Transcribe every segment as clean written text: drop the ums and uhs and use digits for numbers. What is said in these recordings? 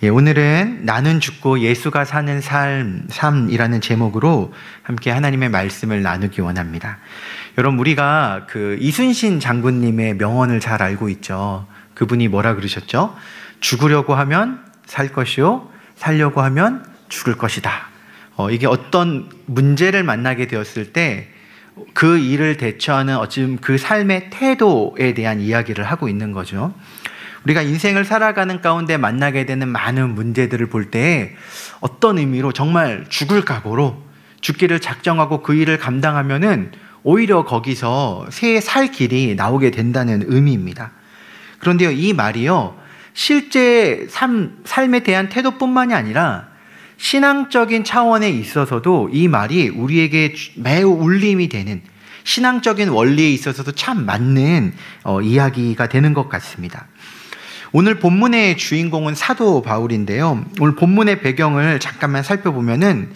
오늘은 나는 죽고 예수가 사는 삶이라는 제목으로 함께 하나님의 말씀을 나누기 원합니다. 여러분, 우리가 그 이순신 장군님의 명언을 잘 알고 있죠. 그분이 뭐라 그러셨죠? 죽으려고 하면 살 것이요, 살려고 하면 죽을 것이다. 이게 어떤 문제를 만나게 되었을 때 그 일을 대처하는 어찌 그 삶의 태도에 대한 이야기를 하고 있는 거죠. 우리가 인생을 살아가는 가운데 만나게 되는 많은 문제들을 볼 때 어떤 의미로 정말 죽을 각오로 죽기를 작정하고 그 일을 감당하면은 오히려 거기서 새 살 길이 나오게 된다는 의미입니다. 그런데요, 이 말이요, 실제 삶에 대한 태도뿐만이 아니라 신앙적인 차원에 있어서도 이 말이 우리에게 매우 울림이 되는, 신앙적인 원리에 있어서도 참 맞는 이야기가 되는 것 같습니다. 오늘 본문의 주인공은 사도 바울인데요. 오늘 본문의 배경을 잠깐만 살펴보면은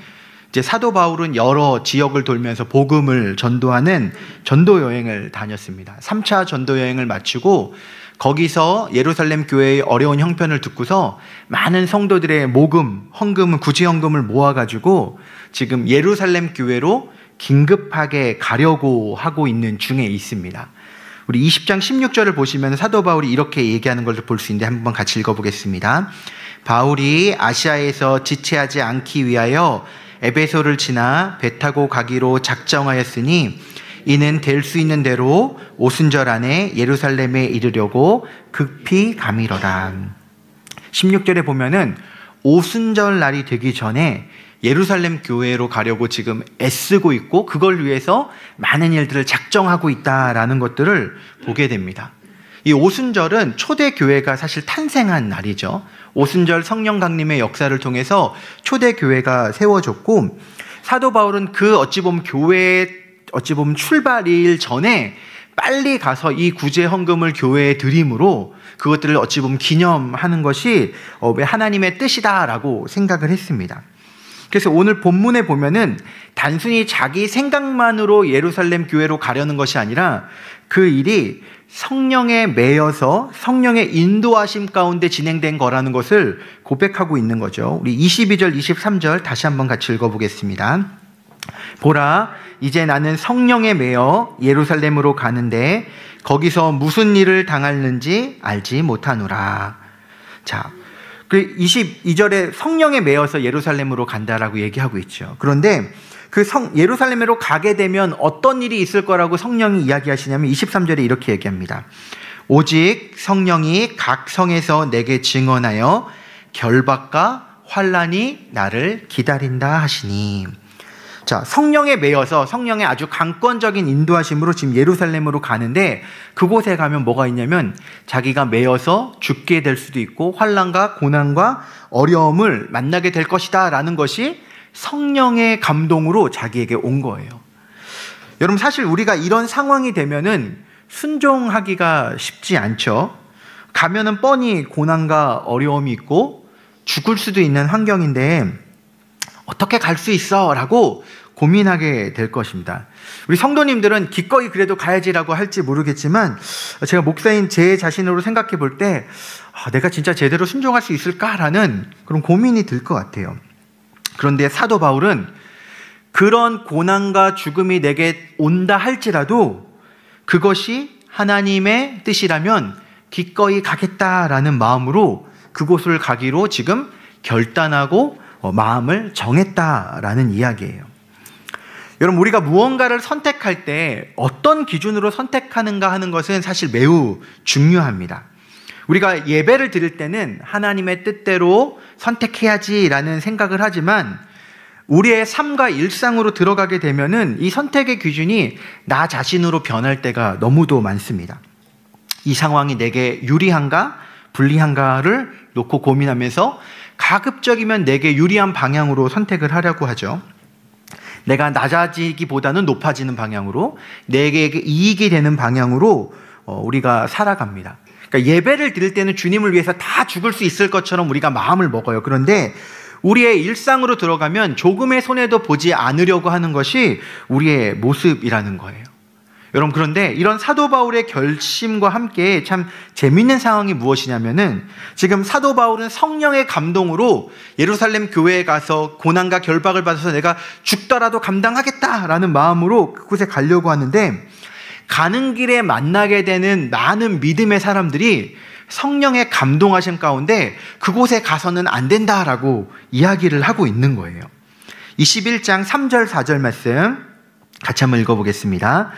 이제 사도 바울은 여러 지역을 돌면서 복음을 전도하는 전도 여행을 다녔습니다. 3차 전도 여행을 마치고 거기서 예루살렘 교회의 어려운 형편을 듣고서 많은 성도들의 모금, 헌금을, 구제헌금을 모아가지고 지금 예루살렘 교회로 긴급하게 가려고 하고 있는 중에 있습니다. 우리 20장 16절을 보시면 사도 바울이 이렇게 얘기하는 걸 볼 수 있는데 한번 같이 읽어보겠습니다. 바울이 아시아에서 지체하지 않기 위하여 에베소를 지나 배 타고 가기로 작정하였으니 이는 될 수 있는 대로 오순절 안에 예루살렘에 이르려고 급히 가미로다. 16절에 보면은 오순절 날이 되기 전에 예루살렘 교회로 가려고 지금 애쓰고 있고 그걸 위해서 많은 일들을 작정하고 있다라는 것들을 보게 됩니다. 이 오순절은 초대 교회가 사실 탄생한 날이죠. 오순절 성령 강림의 역사를 통해서 초대 교회가 세워졌고, 사도 바울은 그 어찌 보면 출발일 전에 빨리 가서 이 구제 헌금을 교회에 드림으로 그것들을 어찌 보면 기념하는 것이 하나님의 뜻이다라고 생각을 했습니다. 그래서 오늘 본문에 보면은 단순히 자기 생각만으로 예루살렘 교회로 가려는 것이 아니라 그 일이 성령에 매여서 성령의 인도하심 가운데 진행된 거라는 것을 고백하고 있는 거죠. 우리 22절, 23절 다시 한번 같이 읽어보겠습니다. 보라, 이제 나는 성령에 매여 예루살렘으로 가는데 거기서 무슨 일을 당하는지 알지 못하노라. 자, 그 22절에 성령에 매여서 예루살렘으로 간다라고 얘기하고 있죠. 그런데 그 예루살렘으로 가게 되면 어떤 일이 있을 거라고 성령이 이야기하시냐면 23절에 이렇게 얘기합니다. 오직 성령이 각 성에서 내게 증언하여 결박과 환난이 나를 기다린다 하시니. 자, 성령에 매여서 성령의 아주 강권적인 인도하심으로 지금 예루살렘으로 가는데 그곳에 가면 뭐가 있냐면 자기가 매여서 죽게 될 수도 있고 환난과 고난과 어려움을 만나게 될 것이다 라는 것이 성령의 감동으로 자기에게 온 거예요. 여러분, 사실 우리가 이런 상황이 되면은 순종하기가 쉽지 않죠. 가면은 뻔히 고난과 어려움이 있고 죽을 수도 있는 환경인데 어떻게 갈 수 있어? 라고 고민하게 될 것입니다. 우리 성도님들은 기꺼이 그래도 가야지라고 할지 모르겠지만 제가 목사인 제 자신으로 생각해 볼 때 내가 진짜 제대로 순종할 수 있을까라는 그런 고민이 들 것 같아요. 그런데 사도 바울은 그런 고난과 죽음이 내게 온다 할지라도 그것이 하나님의 뜻이라면 기꺼이 가겠다라는 마음으로 그곳을 가기로 지금 결단하고 마음을 정했다라는 이야기예요. 여러분, 우리가 무언가를 선택할 때 어떤 기준으로 선택하는가 하는 것은 사실 매우 중요합니다. 우리가 예배를 드릴 때는 하나님의 뜻대로 선택해야지라는 생각을 하지만 우리의 삶과 일상으로 들어가게 되면은 이 선택의 기준이 나 자신으로 변할 때가 너무도 많습니다. 이 상황이 내게 유리한가 불리한가를 놓고 고민하면서 가급적이면 내게 유리한 방향으로 선택을 하려고 하죠. 내가 낮아지기보다는 높아지는 방향으로, 내게 이익이 되는 방향으로 우리가 살아갑니다. 그러니까 예배를 드릴 때는 주님을 위해서 다 죽을 수 있을 것처럼 우리가 마음을 먹어요. 그런데 우리의 일상으로 들어가면 조금의 손해도 보지 않으려고 하는 것이 우리의 모습이라는 거예요. 여러분, 그런데 이런 사도 바울의 결심과 함께 참 재밌는 상황이 무엇이냐면은, 지금 사도 바울은 성령의 감동으로 예루살렘 교회에 가서 고난과 결박을 받아서 내가 죽더라도 감당하겠다라는 마음으로 그곳에 가려고 하는데, 가는 길에 만나게 되는 많은 믿음의 사람들이 성령의 감동하심 가운데 그곳에 가서는 안 된다라고 이야기를 하고 있는 거예요. 21장 3절 4절 말씀 같이 한번 읽어보겠습니다.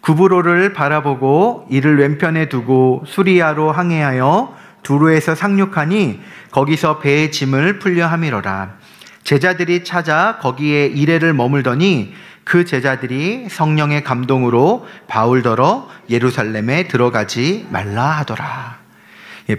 구브로를 바라보고 이를 왼편에 두고 수리아로 항해하여 두로에서 상륙하니 거기서 배의 짐을 풀려 함이러라. 제자들이 찾아 거기에 이레를 머물더니 그 제자들이 성령의 감동으로 바울더러 예루살렘에 들어가지 말라 하더라.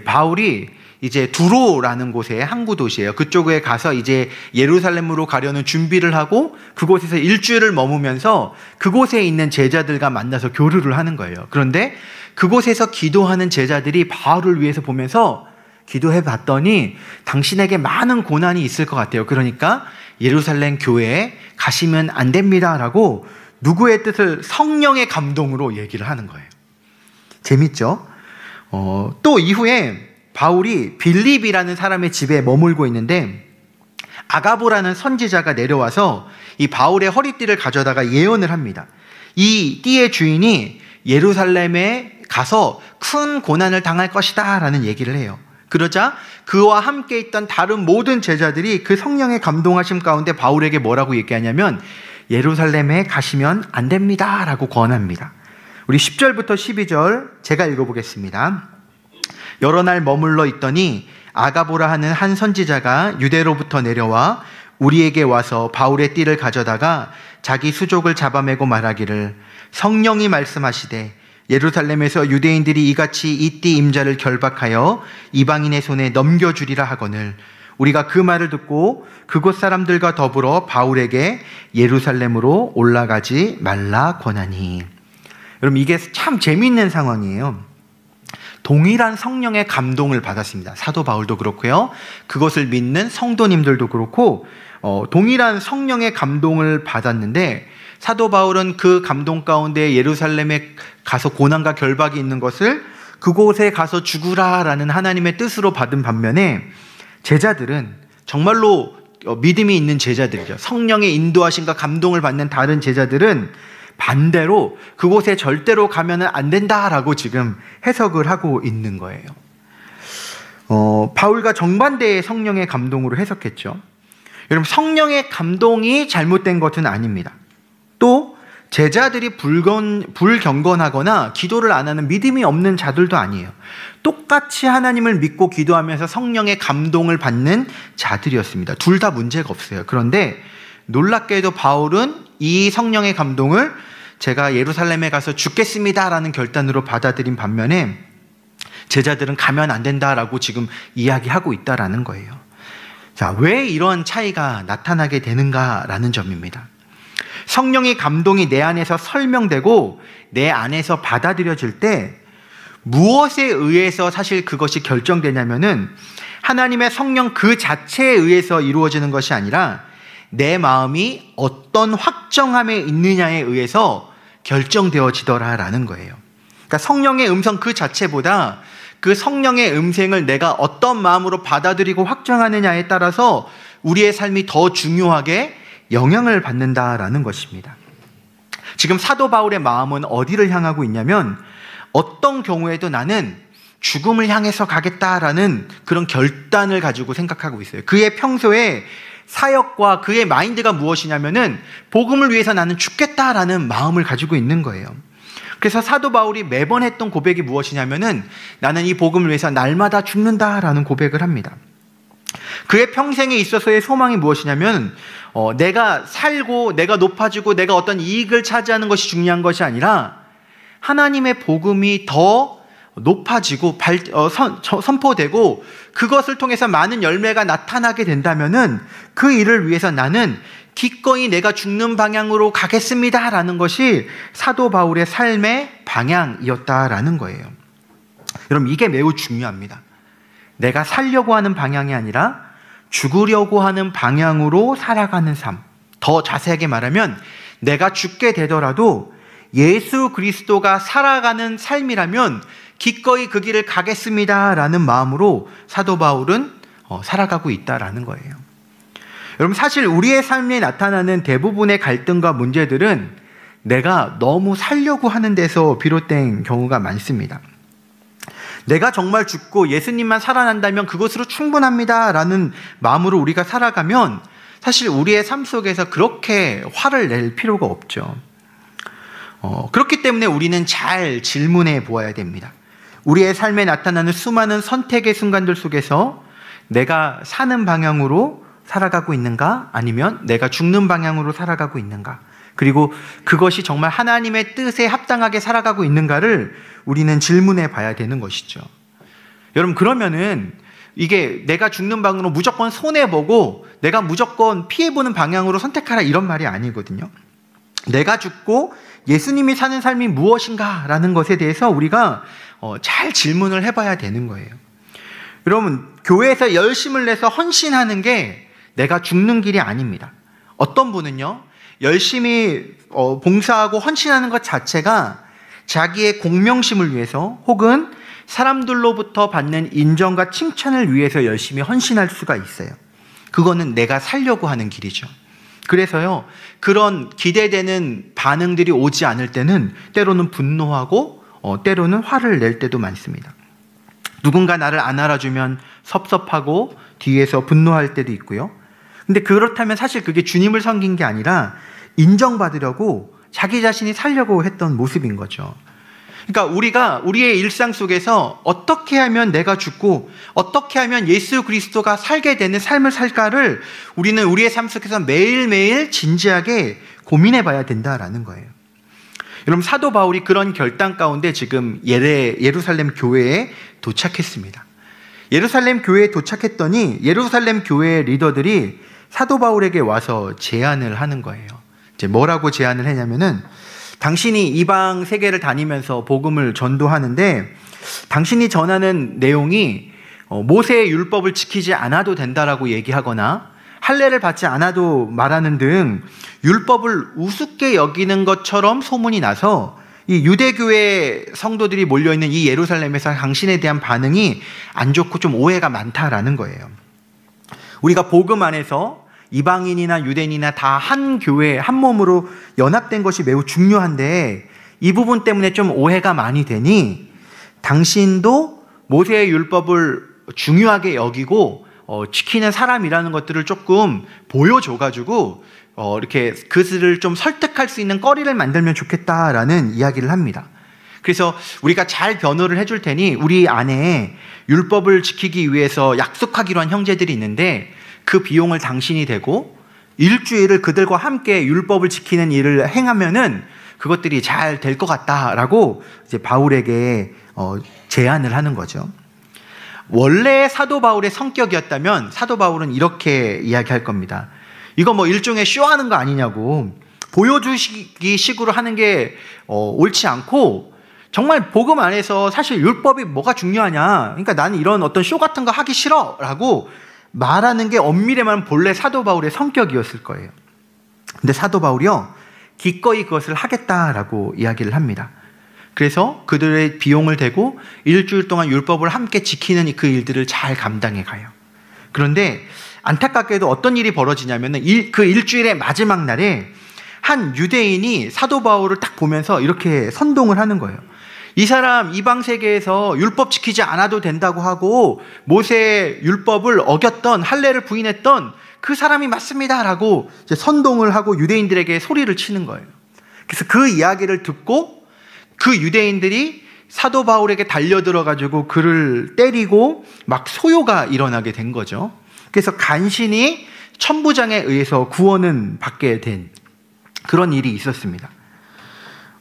바울이 이제 두로라는 곳에 항구 도시예요. 그쪽에 가서 이제 예루살렘으로 가려는 준비를 하고 그곳에서 일주일을 머무면서 그곳에 있는 제자들과 만나서 교류를 하는 거예요. 그런데 그곳에서 기도하는 제자들이 바울을 위해서 보면서 기도해 봤더니 당신에게 많은 고난이 있을 것 같아요. 그러니까 예루살렘 교회에 가시면 안 됩니다라고 누구의 뜻을 성령의 감동으로 얘기를 하는 거예요. 재밌죠? 또 이후에 바울이 빌립이라는 사람의 집에 머물고 있는데 아가보라는 선지자가 내려와서 이 바울의 허리띠를 가져다가 예언을 합니다. 이 띠의 주인이 예루살렘에 가서 큰 고난을 당할 것이다 라는 얘기를 해요. 그러자 그와 함께 있던 다른 모든 제자들이 그 성령의 감동하심 가운데 바울에게 뭐라고 얘기하냐면 예루살렘에 가시면 안 됩니다 라고 권합니다. 우리 10절부터 12절 제가 읽어보겠습니다. 여러 날 머물러 있더니 아가보라 하는 한 선지자가 유대로부터 내려와 우리에게 와서 바울의 띠를 가져다가 자기 수족을 잡아매고 말하기를 성령이 말씀하시되 예루살렘에서 유대인들이 이같이 이 띠 임자를 결박하여 이방인의 손에 넘겨주리라 하거늘 우리가 그 말을 듣고 그곳 사람들과 더불어 바울에게 예루살렘으로 올라가지 말라 권하니. 여러분, 이게 참 재미있는 상황이에요. 동일한 성령의 감동을 받았습니다. 사도 바울도 그렇고요. 그것을 믿는 성도님들도 그렇고 동일한 성령의 감동을 받았는데 사도 바울은 그 감동 가운데 예루살렘에 가서 고난과 결박이 있는 것을 그곳에 가서 죽으라라는 하나님의 뜻으로 받은 반면에 제자들은 정말로 믿음이 있는 제자들이죠. 성령의 인도하심과 감동을 받는 다른 제자들은 반대로 그곳에 절대로 가면은 안 된다라고 지금 해석을 하고 있는 거예요. 바울과 정반대의 성령의 감동으로 해석했죠. 여러분, 성령의 감동이 잘못된 것은 아닙니다. 또 제자들이 불경건하거나 기도를 안 하는 믿음이 없는 자들도 아니에요. 똑같이 하나님을 믿고 기도하면서 성령의 감동을 받는 자들이었습니다. 둘 다 문제가 없어요. 그런데 놀랍게도 바울은 이 성령의 감동을 제가 예루살렘에 가서 죽겠습니다라는 결단으로 받아들인 반면에 제자들은 가면 안 된다라고 지금 이야기하고 있다라는 거예요. 자, 왜 이런 차이가 나타나게 되는가라는 점입니다. 성령의 감동이 내 안에서 설명되고 내 안에서 받아들여질 때 무엇에 의해서 사실 그것이 결정되냐면은 하나님의 성령 그 자체에 의해서 이루어지는 것이 아니라 내 마음이 어떤 확정함에 있느냐에 의해서 결정되어지더라라는 거예요. 그러니까 성령의 음성 그 자체보다 그 성령의 음성을 내가 어떤 마음으로 받아들이고 확정하느냐에 따라서 우리의 삶이 더 중요하게 영향을 받는다라는 것입니다. 지금 사도 바울의 마음은 어디를 향하고 있냐면 어떤 경우에도 나는 죽음을 향해서 가겠다라는 그런 결단을 가지고 생각하고 있어요. 그의 평소에 사역과 그의 마인드가 무엇이냐면은 복음을 위해서 나는 죽겠다라는 마음을 가지고 있는 거예요. 그래서 사도 바울이 매번 했던 고백이 무엇이냐면은 나는 이 복음을 위해서 날마다 죽는다라는 고백을 합니다. 그의 평생에 있어서의 소망이 무엇이냐면 내가 살고 내가 높아지고 내가 어떤 이익을 차지하는 것이 중요한 것이 아니라 하나님의 복음이 더 높아지고 선포되고 그것을 통해서 많은 열매가 나타나게 된다면은 그 일을 위해서 나는 기꺼이 내가 죽는 방향으로 가겠습니다라는 것이 사도 바울의 삶의 방향이었다라는 거예요. 여러분, 이게 매우 중요합니다. 내가 살려고 하는 방향이 아니라 죽으려고 하는 방향으로 살아가는 삶. 더 자세하게 말하면 내가 죽게 되더라도 예수 그리스도가 살아가는 삶이라면 기꺼이 그 길을 가겠습니다라는 마음으로 사도 바울은 살아가고 있다라는 거예요. 여러분, 사실 우리의 삶에 나타나는 대부분의 갈등과 문제들은 내가 너무 살려고 하는 데서 비롯된 경우가 많습니다. 내가 정말 죽고 예수님만 살아난다면 그것으로 충분합니다라는 마음으로 우리가 살아가면 사실 우리의 삶 속에서 그렇게 화를 낼 필요가 없죠. 그렇기 때문에 우리는 잘 질문해 보아야 됩니다. 우리의 삶에 나타나는 수많은 선택의 순간들 속에서 내가 사는 방향으로 살아가고 있는가? 아니면 내가 죽는 방향으로 살아가고 있는가? 그리고 그것이 정말 하나님의 뜻에 합당하게 살아가고 있는가를 우리는 질문해 봐야 되는 것이죠. 여러분, 그러면은 이게 내가 죽는 방향으로 무조건 손해보고 내가 무조건 피해보는 방향으로 선택하라 이런 말이 아니거든요. 내가 죽고 예수님이 사는 삶이 무엇인가 라는 것에 대해서 우리가 잘 질문을 해봐야 되는 거예요. 여러분, 교회에서 열심을 내서 헌신하는 게 내가 죽는 길이 아닙니다. 어떤 분은요, 열심히 봉사하고 헌신하는 것 자체가 자기의 공명심을 위해서 혹은 사람들로부터 받는 인정과 칭찬을 위해서 열심히 헌신할 수가 있어요. 그거는 내가 살려고 하는 길이죠. 그래서요, 그런 기대되는 반응들이 오지 않을 때는 때로는 분노하고 때로는 화를 낼 때도 많습니다. 누군가 나를 안 알아주면 섭섭하고 뒤에서 분노할 때도 있고요. 근데 그렇다면 사실 그게 주님을 섬긴 게 아니라 인정받으려고 자기 자신이 살려고 했던 모습인 거죠. 그러니까 우리가 우리의 일상 속에서 어떻게 하면 내가 죽고 어떻게 하면 예수 그리스도가 살게 되는 삶을 살까를 우리는 우리의 삶 속에서 매일매일 진지하게 고민해 봐야 된다라는 거예요. 여러분, 사도 바울이 그런 결단 가운데 지금 예루살렘 교회에 도착했습니다. 예루살렘 교회에 도착했더니 예루살렘 교회 리더들이 사도 바울에게 와서 제안을 하는 거예요. 이제 뭐라고 제안을 했냐면은, 당신이 이방 세계를 다니면서 복음을 전도하는데 당신이 전하는 내용이 모세의 율법을 지키지 않아도 된다라고 얘기하거나 할례를 받지 않아도 말하는 등 율법을 우습게 여기는 것처럼 소문이 나서 이 유대교회 성도들이 몰려있는 이 예루살렘에서 당신에 대한 반응이 안 좋고 좀 오해가 많다라는 거예요. 우리가 복음 안에서 이방인이나 유대인이나 다 한 교회, 한 몸으로 연합된 것이 매우 중요한데 이 부분 때문에 좀 오해가 많이 되니 당신도 모세의 율법을 중요하게 여기고 지키는 사람이라는 것들을 조금 보여줘가지고 이렇게 그들을 좀 설득할 수 있는 거리를 만들면 좋겠다라는 이야기를 합니다. 그래서 우리가 잘 변호를 해줄 테니 우리 안에 율법을 지키기 위해서 약속하기로 한 형제들이 있는데 그 비용을 당신이 대고 일주일을 그들과 함께 율법을 지키는 일을 행하면은 그것들이 잘 될 것 같다라고 이제 바울에게 제안을 하는 거죠. 원래 사도 바울의 성격이었다면 사도 바울은 이렇게 이야기할 겁니다. 이거 뭐 일종의 쇼하는 거 아니냐고, 보여주기 식으로 하는 게 옳지 않고 정말 복음 안에서 사실 율법이 뭐가 중요하냐, 그러니까 나는 이런 어떤 쇼 같은 거 하기 싫어라고 말하는 게 엄밀히 말하면 본래 사도 바울의 성격이었을 거예요. 근데 사도 바울이요, 기꺼이 그것을 하겠다라고 이야기를 합니다. 그래서 그들의 비용을 대고 일주일 동안 율법을 함께 지키는 그 일들을 잘 감당해 가요. 그런데 안타깝게도 어떤 일이 벌어지냐면 그 일주일의 마지막 날에 한 유대인이 사도 바울을 딱 보면서 이렇게 선동을 하는 거예요. 이 사람 이방 세계에서 율법 지키지 않아도 된다고 하고 모세의 율법을 어겼던, 할례를 부인했던 그 사람이 맞습니다라고 이제 선동을 하고 유대인들에게 소리를 치는 거예요. 그래서 그 이야기를 듣고 그 유대인들이 사도 바울에게 달려들어가지고 그를 때리고 막 소요가 일어나게 된 거죠. 그래서 간신히 천부장에 의해서 구원은 받게 된 그런 일이 있었습니다.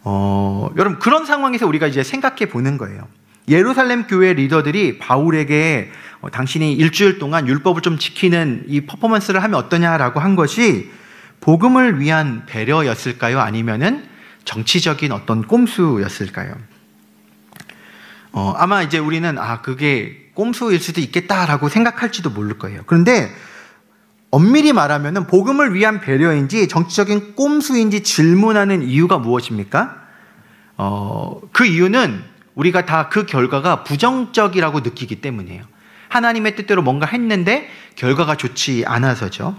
여러분, 그런 상황에서 우리가 이제 생각해 보는 거예요. 예루살렘 교회 리더들이 바울에게 당신이 일주일 동안 율법을 좀 지키는 이 퍼포먼스를 하면 어떠냐라고 한 것이 복음을 위한 배려였을까요? 아니면은 정치적인 어떤 꼼수였을까요? 아마 이제 우리는 그게 꼼수일 수도 있겠다라고 생각할지도 모를 거예요. 그런데 엄밀히 말하면은 복음을 위한 배려인지 정치적인 꼼수인지 질문하는 이유가 무엇입니까? 그 이유는 우리가 다 그 결과가 부정적이라고 느끼기 때문이에요. 하나님의 뜻대로 뭔가 했는데 결과가 좋지 않아서죠.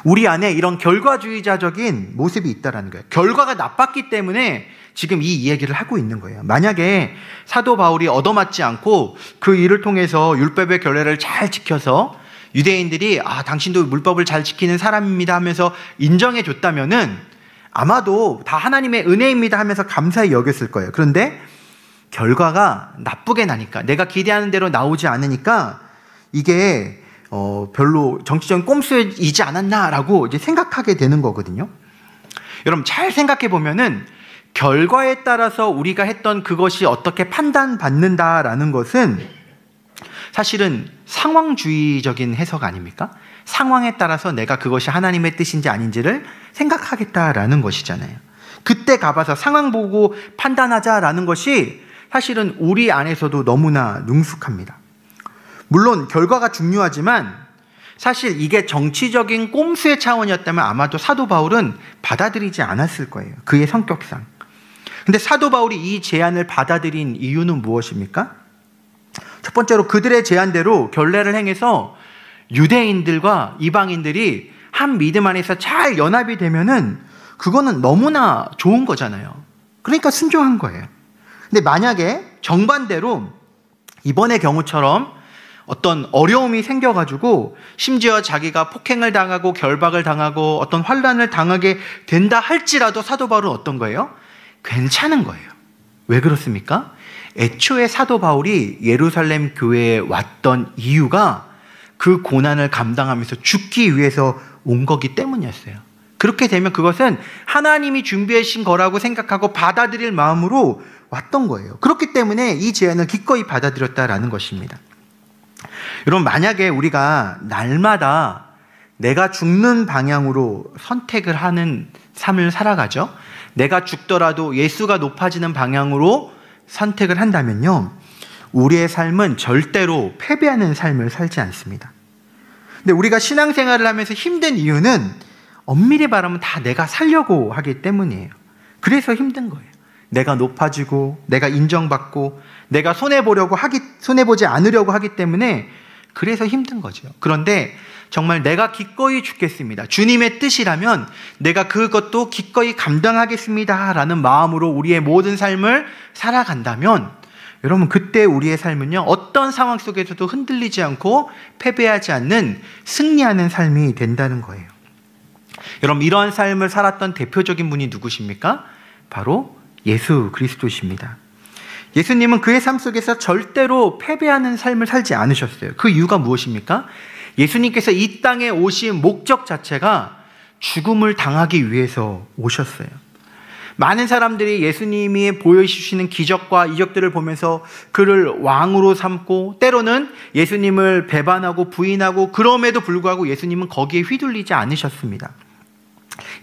우리 안에 이런 결과주의자적인 모습이 있다는 거예요. 결과가 나빴기 때문에 지금 이 이야기를 하고 있는 거예요. 만약에 사도 바울이 얻어맞지 않고 그 일을 통해서 율법의 결례를 잘 지켜서 유대인들이 당신도 율법을 잘 지키는 사람입니다 하면서 인정해 줬다면은 아마도 다 하나님의 은혜입니다 하면서 감사히 여겼을 거예요. 그런데 결과가 나쁘게 나니까, 내가 기대하는 대로 나오지 않으니까 이게 별로 정치적인 꼼수이지 않았나라고 이제 생각하게 되는 거거든요. 여러분 잘 생각해 보면은 결과에 따라서 우리가 했던 그것이 어떻게 판단받는다라는 것은 사실은 상황주의적인 해석 아닙니까? 상황에 따라서 내가 그것이 하나님의 뜻인지 아닌지를 생각하겠다라는 것이잖아요. 그때 가봐서 상황 보고 판단하자라는 것이 사실은 우리 안에서도 너무나 능숙합니다. 물론 결과가 중요하지만 사실 이게 정치적인 꼼수의 차원이었다면 아마도 사도 바울은 받아들이지 않았을 거예요. 그의 성격상. 근데 사도 바울이 이 제안을 받아들인 이유는 무엇입니까? 첫 번째로 그들의 제안대로 결례를 행해서 유대인들과 이방인들이 한 믿음 안에서 잘 연합이 되면은 그거는 너무나 좋은 거잖아요. 그러니까 순종한 거예요. 근데 만약에 정반대로 이번의 경우처럼 어떤 어려움이 생겨가지고 심지어 자기가 폭행을 당하고 결박을 당하고 어떤 환난을 당하게 된다 할지라도 사도 바울은 어떤 거예요? 괜찮은 거예요. 왜 그렇습니까? 애초에 사도 바울이 예루살렘 교회에 왔던 이유가 그 고난을 감당하면서 죽기 위해서 온 거기 때문이었어요. 그렇게 되면 그것은 하나님이 준비하신 거라고 생각하고 받아들일 마음으로 왔던 거예요. 그렇기 때문에 이 제안을 기꺼이 받아들였다라는 것입니다. 여러분 만약에 우리가 날마다 내가 죽는 방향으로 선택을 하는 삶을 살아가죠. 내가 죽더라도 예수가 높아지는 방향으로 선택을 한다면요, 우리의 삶은 절대로 패배하는 삶을 살지 않습니다. 근데 우리가 신앙생활을 하면서 힘든 이유는 엄밀히 말하면 다 내가 살려고 하기 때문이에요. 그래서 힘든 거예요. 내가 높아지고 내가 인정받고 내가 손해보지 않으려고 하기 때문에 그래서 힘든 거죠. 그런데 정말 내가 기꺼이 죽겠습니다, 주님의 뜻이라면 내가 그것도 기꺼이 감당하겠습니다 라는 마음으로 우리의 모든 삶을 살아간다면 여러분 그때 우리의 삶은요 어떤 상황 속에서도 흔들리지 않고 패배하지 않는 승리하는 삶이 된다는 거예요. 여러분 이러한 삶을 살았던 대표적인 분이 누구십니까? 바로 예수 그리스도십니다. 예수님은 그의 삶 속에서 절대로 패배하는 삶을 살지 않으셨어요. 그 이유가 무엇입니까? 예수님께서 이 땅에 오신 목적 자체가 죽음을 당하기 위해서 오셨어요. 많은 사람들이 예수님이 보여주시는 기적과 이적들을 보면서 그를 왕으로 삼고 때로는 예수님을 배반하고 부인하고, 그럼에도 불구하고 예수님은 거기에 휘둘리지 않으셨습니다.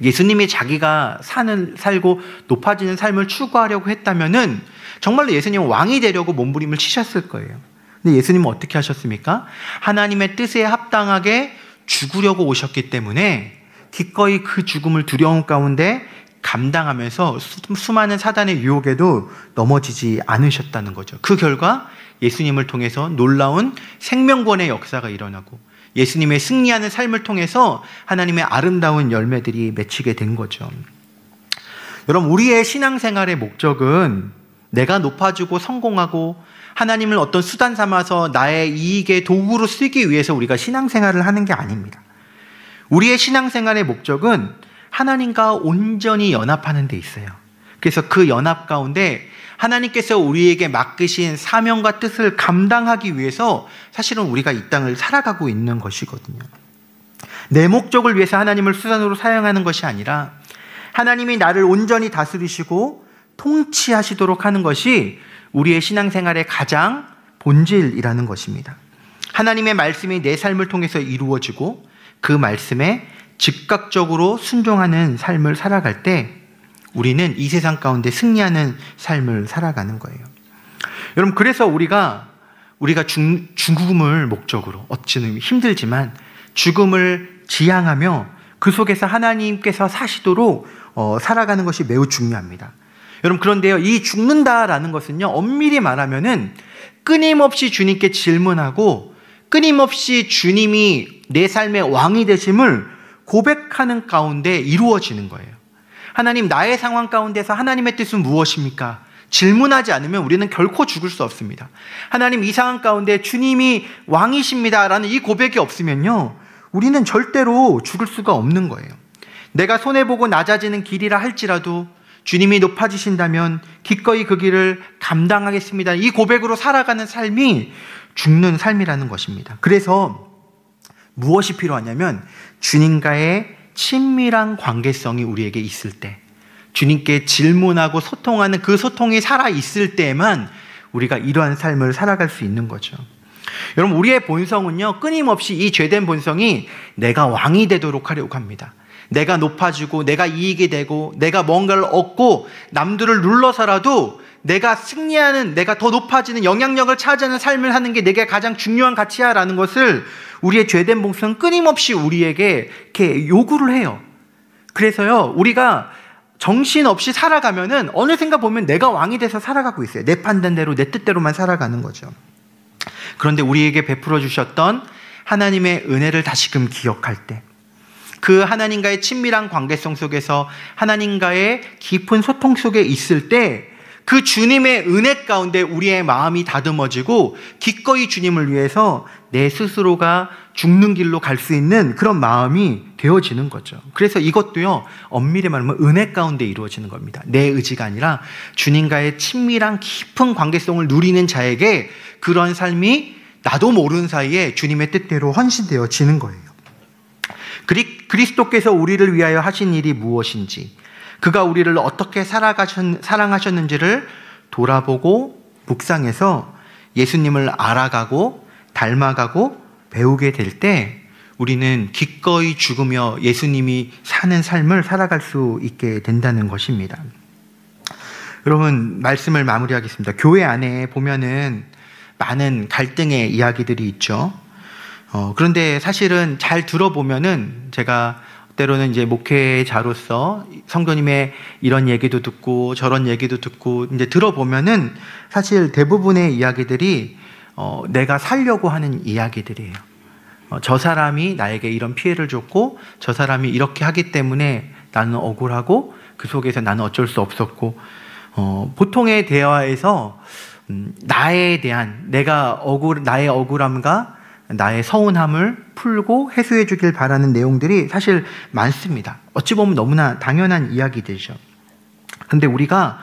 예수님이 자기가 살고 높아지는 삶을 추구하려고 했다면은 정말로 예수님은 왕이 되려고 몸부림을 치셨을 거예요. 근데 예수님은 어떻게 하셨습니까? 하나님의 뜻에 합당하게 죽으려고 오셨기 때문에 기꺼이 그 죽음을 두려움 가운데 감당하면서 수많은 사단의 유혹에도 넘어지지 않으셨다는 거죠. 그 결과 예수님을 통해서 놀라운 생명권의 역사가 일어나고 예수님의 승리하는 삶을 통해서 하나님의 아름다운 열매들이 맺히게 된 거죠. 여러분 우리의 신앙생활의 목적은 내가 높아지고 성공하고 하나님을 어떤 수단 삼아서 나의 이익의 도구로 쓰기 위해서 우리가 신앙생활을 하는 게 아닙니다. 우리의 신앙생활의 목적은 하나님과 온전히 연합하는 데 있어요. 그래서 그 연합 가운데 하나님께서 우리에게 맡기신 사명과 뜻을 감당하기 위해서 사실은 우리가 이 땅을 살아가고 있는 것이거든요. 내 목적을 위해서 하나님을 수단으로 사용하는 것이 아니라 하나님이 나를 온전히 다스리시고 통치하시도록 하는 것이 우리의 신앙생활의 가장 본질이라는 것입니다. 하나님의 말씀이 내 삶을 통해서 이루어지고 그 말씀에 즉각적으로 순종하는 삶을 살아갈 때 우리는 이 세상 가운데 승리하는 삶을 살아가는 거예요. 여러분 그래서 우리가 죽음을 목적으로, 어찌는 힘들지만 죽음을 지향하며 그 속에서 하나님께서 사시도록 살아가는 것이 매우 중요합니다. 여러분, 그런데요, 이 죽는다라는 것은요, 엄밀히 말하면은 끊임없이 주님께 질문하고 끊임없이 주님이 내 삶의 왕이 되심을 고백하는 가운데 이루어지는 거예요. 하나님, 나의 상황 가운데서 하나님의 뜻은 무엇입니까? 질문하지 않으면 우리는 결코 죽을 수 없습니다. 하나님, 이 상황 가운데 주님이 왕이십니다라는 이 고백이 없으면요, 우리는 절대로 죽을 수가 없는 거예요. 내가 손해보고 낮아지는 길이라 할지라도 주님이 높아지신다면 기꺼이 그 길을 감당하겠습니다. 이 고백으로 살아가는 삶이 죽는 삶이라는 것입니다. 그래서 무엇이 필요하냐면 주님과의 친밀한 관계성이 우리에게 있을 때, 주님께 질문하고 소통하는 그 소통이 살아있을 때에만 우리가 이러한 삶을 살아갈 수 있는 거죠. 여러분, 우리의 본성은요, 끊임없이 이 죄된 본성이 내가 왕이 되도록 하려고 합니다. 내가 높아지고 내가 이익이 되고 내가 뭔가를 얻고 남들을 눌러서라도 내가 승리하는, 내가 더 높아지는, 영향력을 차지하는 삶을 하는 게 내게 가장 중요한 가치야 라는 것을 우리의 죄된 본성은 끊임없이 우리에게 이렇게 요구를 해요. 그래서요, 우리가 정신없이 살아가면은 어느샌가 보면 내가 왕이 돼서 살아가고 있어요. 내 판단대로, 내 뜻대로만 살아가는 거죠. 그런데 우리에게 베풀어 주셨던 하나님의 은혜를 다시금 기억할 때, 그 하나님과의 친밀한 관계성 속에서 하나님과의 깊은 소통 속에 있을 때 그 주님의 은혜 가운데 우리의 마음이 다듬어지고 기꺼이 주님을 위해서 내 스스로가 죽는 길로 갈 수 있는 그런 마음이 되어지는 거죠. 그래서 이것도요, 엄밀히 말하면 은혜 가운데 이루어지는 겁니다. 내 의지가 아니라 주님과의 친밀한 깊은 관계성을 누리는 자에게 그런 삶이 나도 모르는 사이에 주님의 뜻대로 헌신되어지는 거예요. 그리스도께서 우리를 위하여 하신 일이 무엇인지, 그가 우리를 어떻게 사랑하셨는지를 돌아보고 묵상해서 예수님을 알아가고 닮아가고 배우게 될 때 우리는 기꺼이 죽으며 예수님이 사는 삶을 살아갈 수 있게 된다는 것입니다. 여러분, 말씀을 마무리하겠습니다. 교회 안에 보면은 많은 갈등의 이야기들이 있죠. 그런데 사실은 잘 들어보면은, 제가 때로는 이제 목회자로서 성도님의 이런 얘기도 듣고 저런 얘기도 듣고 이제 들어보면은 사실 대부분의 이야기들이 내가 살려고 하는 이야기들이에요. 저 사람이 나에게 이런 피해를 줬고 저 사람이 이렇게 하기 때문에 나는 억울하고 그 속에서 나는 어쩔 수 없었고, 보통의 대화에서 나에 대한 나의 억울함과 나의 서운함을 풀고 해소해 주길 바라는 내용들이 사실 많습니다. 어찌 보면 너무나 당연한 이야기들이죠. 근데 우리가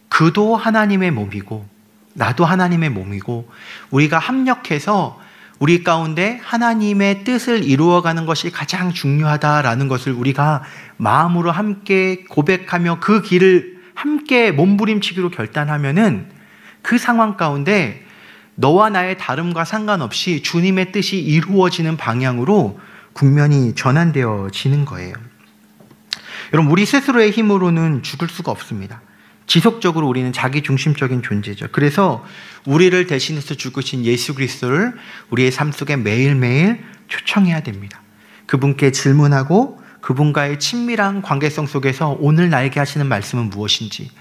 그도 하나님의 몸이고 나도 하나님의 몸이고 우리가 합력해서 우리 가운데 하나님의 뜻을 이루어가는 것이 가장 중요하다라는 것을 우리가 마음으로 함께 고백하며 그 길을 함께 몸부림치기로 결단하면은 그 상황 가운데 너와 나의 다름과 상관없이 주님의 뜻이 이루어지는 방향으로 국면이 전환되어지는 거예요. 여러분, 우리 스스로의 힘으로는 죽을 수가 없습니다. 지속적으로 우리는 자기중심적인 존재죠. 그래서 우리를 대신해서 죽으신 예수 그리스도를 우리의 삶 속에 매일매일 초청해야 됩니다. 그분께 질문하고 그분과의 친밀한 관계성 속에서 오늘 나에게 하시는 말씀은 무엇인지,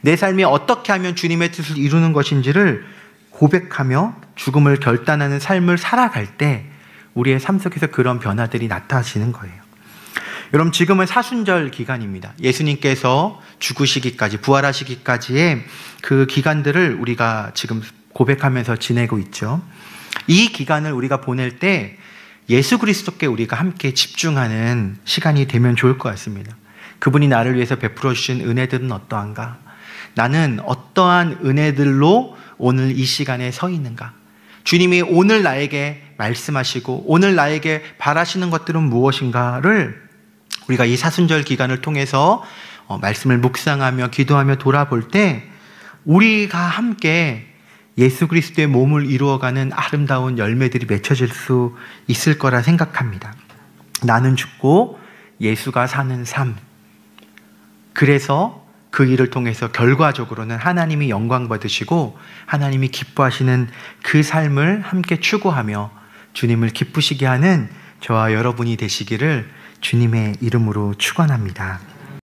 내 삶이 어떻게 하면 주님의 뜻을 이루는 것인지를 고백하며 죽음을 결단하는 삶을 살아갈 때 우리의 삶 속에서 그런 변화들이 나타지는 거예요. 여러분, 지금은 사순절 기간입니다. 예수님께서 죽으시기까지, 부활하시기까지의 그 기간들을 우리가 지금 고백하면서 지내고 있죠. 이 기간을 우리가 보낼 때 예수 그리스도께 우리가 함께 집중하는 시간이 되면 좋을 것 같습니다. 그분이 나를 위해서 베풀어 주신 은혜들은 어떠한가? 나는 어떠한 은혜들로 오늘 이 시간에 서 있는가? 주님이 오늘 나에게 말씀하시고 오늘 나에게 바라시는 것들은 무엇인가를 우리가 이 사순절 기간을 통해서 말씀을 묵상하며 기도하며 돌아볼 때 우리가 함께 예수 그리스도의 몸을 이루어가는 아름다운 열매들이 맺혀질 수 있을 거라 생각합니다. 나는 죽고 예수가 사는 삶. 그래서 그 일을 통해서 결과적으로는 하나님이 영광 받으시고 하나님이 기뻐하시는 그 삶을 함께 추구하며 주님을 기쁘시게 하는 저와 여러분이 되시기를 주님의 이름으로 축원합니다.